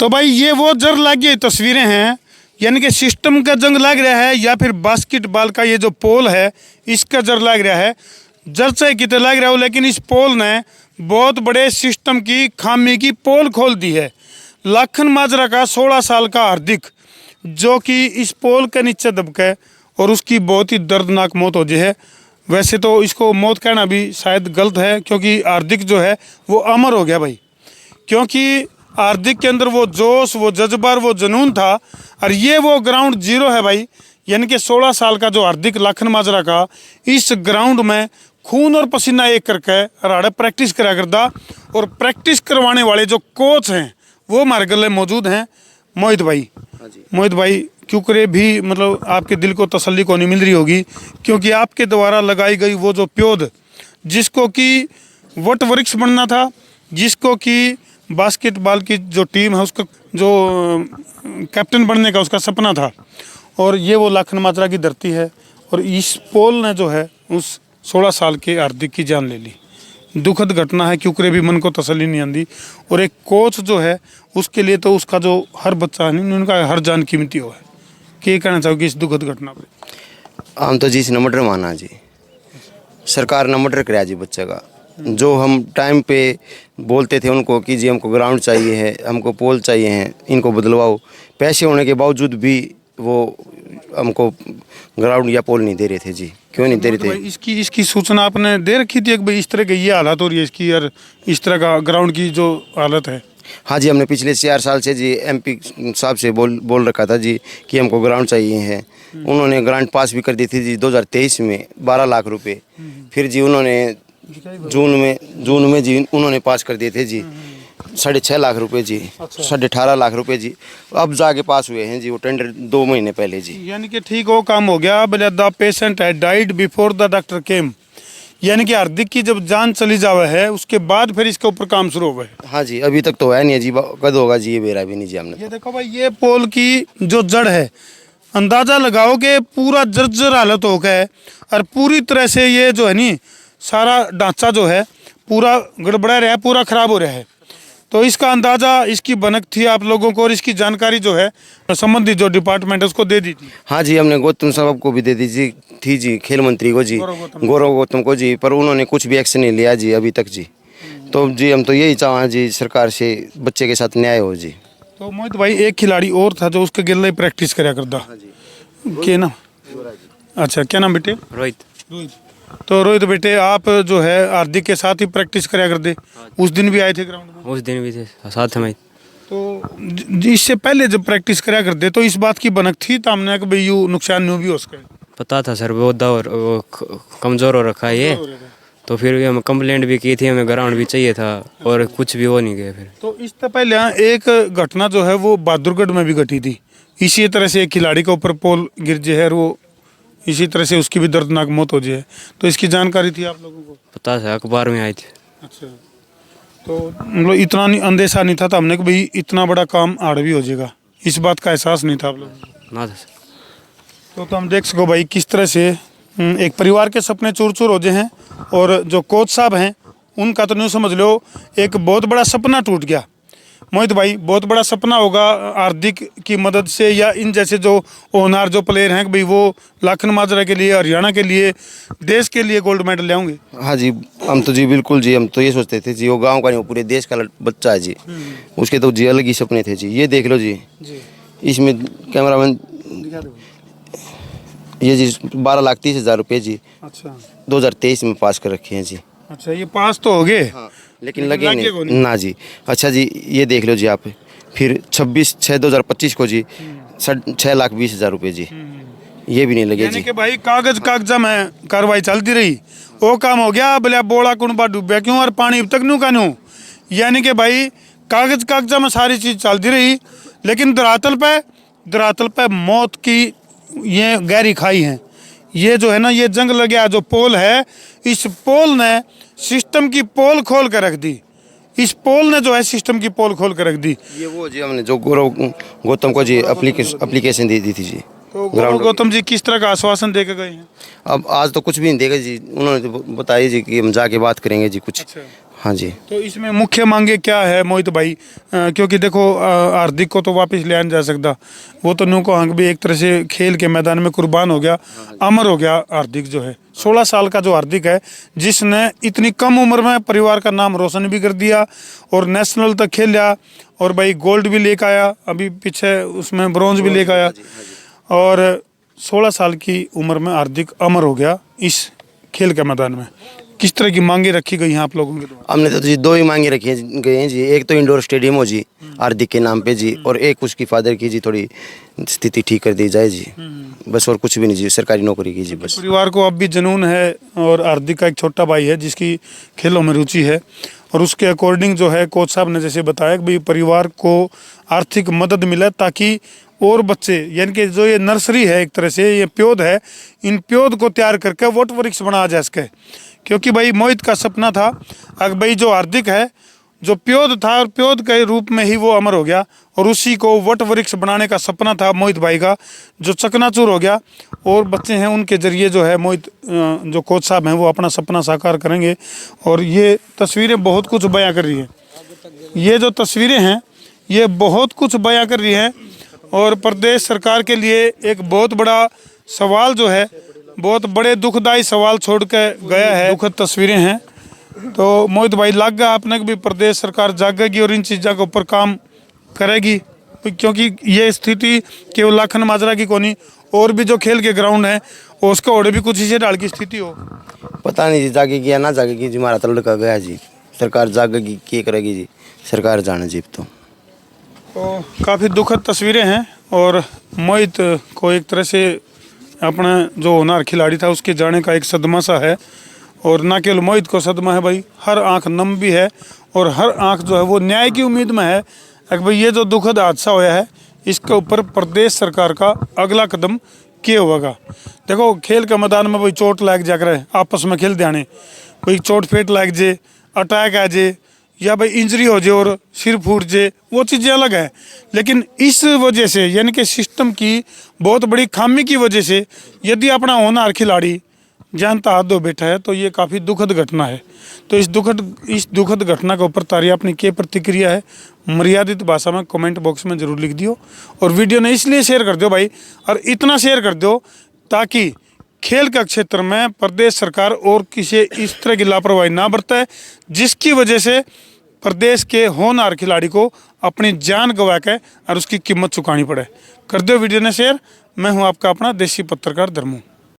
तो भाई ये वो जर लागी तस्वीरें हैं, यानी कि सिस्टम का जंग लग रहा है या फिर बास्केटबॉल का ये जो पोल है इसका जर लग रहा है। जर चाहे कितने लग रहा हो, लेकिन इस पोल ने बहुत बड़े सिस्टम की खामी की पोल खोल दी है। लाखन माजरा का 16 साल का हार्दिक जो कि इस पोल के नीचे दबके और उसकी बहुत ही दर्दनाक मौत हो गई है। वैसे तो इसको मौत कहना भी शायद गलत है, क्योंकि हार्दिक जो है वो अमर हो गया भाई। क्योंकि हार्दिक के अंदर वो जोश, वो जज्बा, वो जुनून था। और ये वो ग्राउंड जीरो है भाई, यानी कि 16 साल का जो हार्दिक लाखन माजरा का इस ग्राउंड में खून और पसीना एक करके राड़े प्रैक्टिस करा करता। और प्रैक्टिस करवाने वाले जो कोच हैं वो हमारे गले मौजूद हैं, मोहित भाई। मोहित भाई क्यों करे भी, मतलब आपके दिल को तसल्ली को नहीं मिल रही होगी, क्योंकि आपके द्वारा लगाई गई वो जो प्योद जिसको कि वट वृक्ष बनना था, जिसको कि बास्केटबॉल की जो टीम है उसका जो कैप्टन बनने का उसका सपना था, और ये वो लाखन माजरा की धरती है। और इस पोल ने जो है उस 16 साल के हार्दिक की जान ले ली। दुखद घटना है, क्योंकि भी मन को तसल्ली नहीं आती। और एक कोच जो है उसके लिए तो उसका जो हर बच्चा है उनका हर जान कीमती हो है। क्या कहना चाहोगे इस दुखद घटना पर? हम तो जी इसने मर्डर माना जी, सरकार ने मर्डर कराया जी बच्चे का। जो हम टाइम पे बोलते थे उनको कि जी हमको ग्राउंड चाहिए है, हमको पोल चाहिए है, इनको बदलवाओ, पैसे होने के बावजूद भी वो हमको ग्राउंड या पोल नहीं दे रहे थे जी। क्यों नहीं दे रहे थे? इसकी सूचना आपने दे रखी थी कि भाई इस तरह की ये हालत हो रही है इसकी, और इस तरह का ग्राउंड की जो हालत है? हाँ जी, हमने पिछले 4 साल से जी एमपी साहब से बोल रखा था जी कि हमको ग्राउंड चाहिए है। उन्होंने ग्रांट पास भी कर दी थी जी 2023 में 12 लाख रुपए। फिर जी उन्होंने जून में जी उन्होंने पास कर दिए थे जी 6.5 लाख रुपए जी, 18.5 लाख रुपए जी। अब जाके पास हुए हैं जी वो टेंडर 2 महीने पहले जी। यानी कि ठीक वो काम हो गया। द पेशेंट है डाइड बिफोर द डॉक्टर केम, यानी कि हार्दिक की जब जान चली जावे है उसके बाद फिर इसके ऊपर काम शुरू हुआ है। हाँ जी, अभी तक तो है नहीं है जी, कद होगा जी ये बेरा भी नहीं जी हमने। ये देखो भाई, ये पोल की जो जड़ है, अंदाजा लगाओ कि पूरा जर्जर हालत हो गया है। और पूरी तरह से ये जो है नी सारा ढांचा जो है पूरा गड़बड़ा रहा है, पूरा खराब हो रहा है। तो इसका अंदाजा, इसकी बनक थी आप लोगों को, और इसकी जानकारी जो है संबंधित जो डिपार्टमेंट है उसको दे दी थी। हाँ जी, हमने गौतम साहब को भी दे दी थी जी, खेल मंत्री को जी, गौरव गौतम को जी, पर उन्होंने कुछ भी एक्शन नहीं लिया जी अभी तक जी। तो जी हम तो यही चाहें जी सरकार से बच्चे के साथ न्याय हो जी। तो मोहित भाई एक खिलाड़ी और था जो उसके गिल्ले प्रैक्टिस कराया करता, क्या नाम? अच्छा, क्या नाम बेटे? रोहित। तो रोहित बेटे, आप जो है हार्दिक के साथ ही प्रैक्टिस कराया करते, उस दिन भी आए थे ग्राउंड में? उस दिन भी थे साथ में। तो इससे पहले जब प्रैक्टिस कराया करते तो इस बात की बनक थी तामने कि भाई यूँ नुकसान नहीं भी हो सके? पता था सर, बहुत और कमज़ोर हो रखा है ये, तो फिर भी हम कंप्लेंट भी की थी, हमें ग्राउंड भी चाहिए था और कुछ भी हो नहीं गया फिर। तो इससे पहले एक घटना जो है वो बहादुरगढ़ में भी घटी थी, इसी तरह से एक खिलाड़ी के ऊपर पोल गिर जे है, वो इसी तरह से उसकी भी दर्दनाक मौत हो जाए। तो इसकी जानकारी थी आप लोगों को? पता था, अखबार में आई थी। अच्छा, तो मतलब इतना नहीं अंदेशा नहीं था हमने कि भाई इतना बड़ा काम आड़ भी हो जाएगा, इस बात का एहसास नहीं था आप लोगों को? ना था सर। तो हम देख सको भाई किस तरह से एक परिवार के सपने चूर चूर हो गए हैं। और जो कोच साहब हैं उनका तो नहीं समझ लो, एक बहुत बड़ा सपना टूट गया। मोहित भाई, बहुत बड़ा सपना होगा हार्दिक की मदद से, या इन जैसे जो होनहार जो प्लेयर हैं कि भाई वो लाखन माजरा के लिए, हरियाणा के लिए, देश के लिए गोल्ड मेडल ले आएंगे? हाँ जी, हम तो जी बिल्कुल जी, हम तो ये सोचते थे जी वो गांव का नहीं, वो पूरे देश का बच्चा है जी। उसके तो जी अलग ही सपने थे जी। ये देख लो जी, इसमें कैमरामैन, ये जी 12,30,000 रुपये जी। अच्छा, 2023 में पास कर रखे हैं जी। अच्छा, ये पास तो हो गए? हाँ, लेकिन लगे नहीं ना जी। अच्छा जी, ये देख लो जी आप, फिर 26/6/2025 को जी 6,20,000 रुपये जी, ये भी नहीं लगे यानी जी। कि भाई कागजा में कार्रवाई चलती रही, वो काम हो गया, बोले बोला कुंबा डूबा क्यों और पानी अब तक नू का नू। यानी कि भाई कागजा में सारी चीज़ चलती रही, लेकिन धरातल पे मौत की ये गहरी खाई है। ये जो है ना, ये जंग लग गया, जो पोल है, इस पोल ने सिस्टम की पोल खोल कर रख दी। इस पोल ने जो है सिस्टम की पोल खोल कर रख दी। ये वो जी हमने जो गौरव गौतम को जी एप्लीकेशन दे दी थी जी। तो गौतम जी किस तरह का आश्वासन दे के गए हैं? अब आज तो कुछ भी नहीं देगा जी, उन्होंने तो बताया जी कि हम जाके बात करेंगे जी कुछ। अच्छा। हाँ जी। तो इसमें मुख्य मांगे क्या है मोहित भाई? क्योंकि देखो हार्दिक को तो वापस ले आया नहीं जा सकता, वो तो नुको हंग भी एक तरह से खेल के मैदान में कुर्बान हो गया, अमर हो गया हार्दिक जो है। 16 साल का जो हार्दिक है, जिसने इतनी कम उम्र में परिवार का नाम रोशन भी कर दिया और नेशनल तक खेला, और भाई गोल्ड भी लेकर आया, अभी पीछे उसमें ब्रॉन्ज भी लेकर आया, और 16 साल की उम्र में हार्दिक अमर हो गया इस खेल के मैदान में। किस तरह की मांगे रखी गई हैं आप लोगों के द्वारा? हमने तो जी 2 ही मांगे रखी गई हैं जी। एक तो इंडोर स्टेडियम हो जी हार्दिक के नाम पे जी, और एक उसकी फादर की जी थोड़ी स्थिति ठीक कर दी जाए जी, बस और कुछ भी नहीं जी, सरकारी नौकरी की जी बस। परिवार को अब भी जुनून है, और हार्दिक का एक छोटा भाई है जिसकी खेलों में रुचि है, और उसके अकॉर्डिंग जो है कोच साहब ने जैसे बताया कि भाई परिवार को आर्थिक मदद मिले, ताकि और बच्चे, यानी कि जो ये नर्सरी है एक तरह से, ये प्योद है, इन प्योद को तैयार करके वट वृक्ष बनाया जा सके। क्योंकि भाई मोहित का सपना था, अगर भाई जो हार्दिक है जो प्योद था, और प्योद के रूप में ही वो अमर हो गया, और उसी को वट वृक्ष बनाने का सपना था मोहित भाई का, जो चकनाचूर हो गया। और बच्चे हैं उनके जरिए जो है मोहित जो कोच साहब हैं वो अपना सपना साकार करेंगे। और ये तस्वीरें बहुत कुछ बयां कर रही है, ये जो तस्वीरें हैं ये बहुत कुछ बयां कर रही हैं, और प्रदेश सरकार के लिए एक बहुत बड़ा सवाल जो है, बहुत बड़े दुखदायी सवाल छोड़ के गया है। दुखद तस्वीरें हैं। तो मोहित भाई लग गया आपने कि भी प्रदेश सरकार जागेगी और इन चीज़ों के ऊपर काम करेगी, क्योंकि ये स्थिति केवल लाखन माजरा की कोनी, और भी जो खेल के ग्राउंड है उसका ओढ़े भी कुछ इसे डाल की स्थिति हो। पता नहीं जी जागेगी या ना जागेगी जी, हमारा तो लड़का गया जी, सरकार जागेगी क्या करेगी जी, सरकार जाने जी। तो काफ़ी दुखद तस्वीरें हैं, और मोहित को एक तरह से अपना जो होनहार खिलाड़ी था उसके जाने का एक सदमा सा है। और ना केवल मोहित को सदमा है भाई, हर आंख नम भी है, और हर आंख जो है वो न्याय की उम्मीद में है कि भाई ये जो दुखद हादसा होया है इसके ऊपर प्रदेश सरकार का अगला कदम क्या होगा। देखो खेल के मैदान में भाई चोट लग जा कर आपस में खेल जाने, कोई चोट फेट लग जाए, अटैक आ जाए, या भाई इंजरी हो जाए और सिर फूट जाए, वो चीज़ें अलग है। लेकिन इस वजह से, यानी कि सिस्टम की बहुत बड़ी खामी की वजह से, यदि अपना होनहार खिलाड़ी जानता हाथ धो बैठा है, तो ये काफ़ी दुखद घटना है। तो इस दुखद घटना के ऊपर तारी अपनी क्या प्रतिक्रिया है मर्यादित भाषा में कमेंट बॉक्स में ज़रूर लिख दियो, और वीडियो ने इसलिए शेयर कर दो भाई, और इतना शेयर कर दो ताकि खेल का क्षेत्र में प्रदेश सरकार और किसी इस तरह की लापरवाही ना बरते, जिसकी वजह से प्रदेश के होनहार खिलाड़ी को अपनी जान गंवा के और उसकी कीमत चुकानी पड़े। कर दो वीडियो ने शेयर। मैं हूं आपका अपना देसी पत्रकार धर्मू।